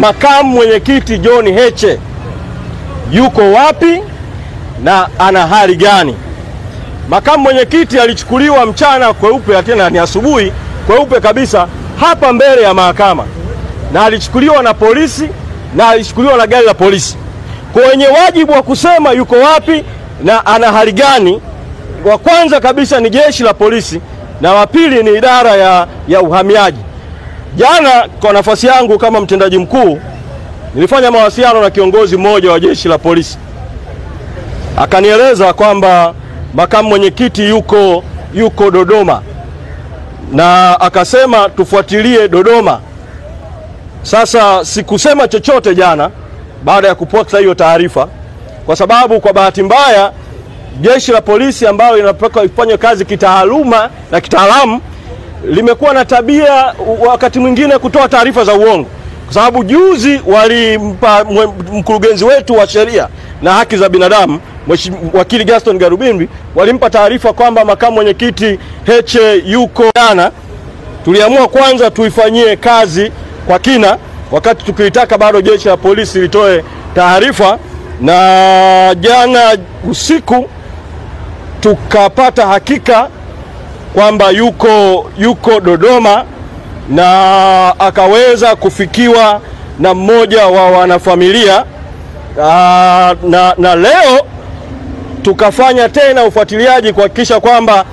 makamu mwenyekiti John Heche yuko wapi na ana hali gani? Makamu mwenyekiti alichukuliwa mchana kweupe, tena ni asubuhi kweupe kabisa hapa mbele ya mahakama, na alichukuliwa na polisi na alichukuliwa na gari la polisi. Kwa wenye wajibu wa kusema yuko wapi na ana hali gani, wa kwanza kabisa ni jeshi la polisi na wa pili ni idara ya uhamiaji. Jana kwa nafasi yangu kama mtendaji mkuu nilifanya mawasiliano na kiongozi mmoja wa jeshi la polisi. Akanieleza kwamba makamu mwenyekiti yuko Dodoma, na akasema tufuatilie Dodoma. Sasa sikusema chochote jana baada ya kupokea hiyo taarifa, kwa sababu kwa bahati mbaya jeshi la polisi ambalo linapaswa kufanya kazi kitaaluma na kitaalamu limekuwa na tabia wakati mwingine kutoa taarifa za uongo. Kwa sababu juzi walimpa mkurugenzi wetu wa sheria na haki za binadamu wakili Gaston Garubimbi, walimpa taarifa kwamba makamu mwenyekiti Heche yuko jana. Tuliamua kwanza tuifanyie kazi kwa kina, wakati tukilitaka bado jeshi la polisi litoe taarifa, na jana usiku tukapata hakika kwamba yuko Dodoma, na akaweza kufikiwa na mmoja wa wanafamilia, na leo tukafanya tena ufuatiliaji kuhakikisha kwamba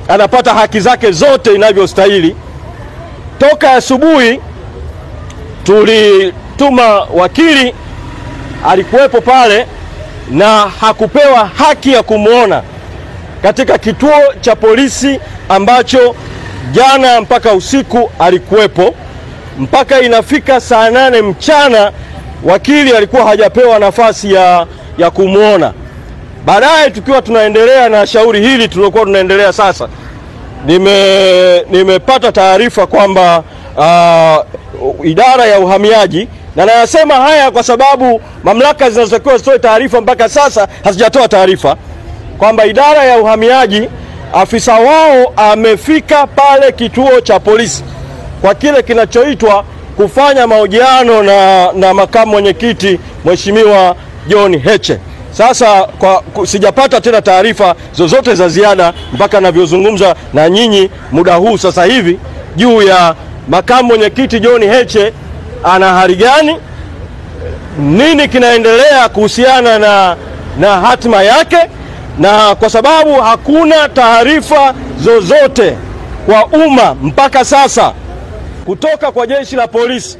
anapata haki zake zote inavyostahili. Toka asubuhi tulituma wakili, alikuwepo pale na hakupewa haki ya kumuona katika kituo cha polisi ambacho jana mpaka usiku alikuwepo. Mpaka inafika saa 8 mchana wakili alikuwa hajapewa nafasi ya kumuona. Baadaye tukiwa tunaendelea na shauri hili tulilokuwa tunaendelea sasa, nimepata taarifa kwamba idara ya uhamiaji, na nayasema haya kwa sababu mamlaka zinazotakiwa zitoe taarifa mpaka sasa hazijatoa taarifa, kwamba idara ya uhamiaji afisa wao amefika pale kituo cha polisi kwa kile kinachoitwa kufanya mahojiano na makamu mwenyekiti Mheshimiwa John Heche. Sasa sijapata tena taarifa zozote za ziada mpaka ninavyozungumza na nyinyi muda huu sasa hivi juu ya makamu mwenyekiti John Heche ana hali gani, nini kinaendelea kuhusiana na hatima yake. Na kwa sababu hakuna taarifa zozote kwa umma mpaka sasa kutoka kwa jeshi la polisi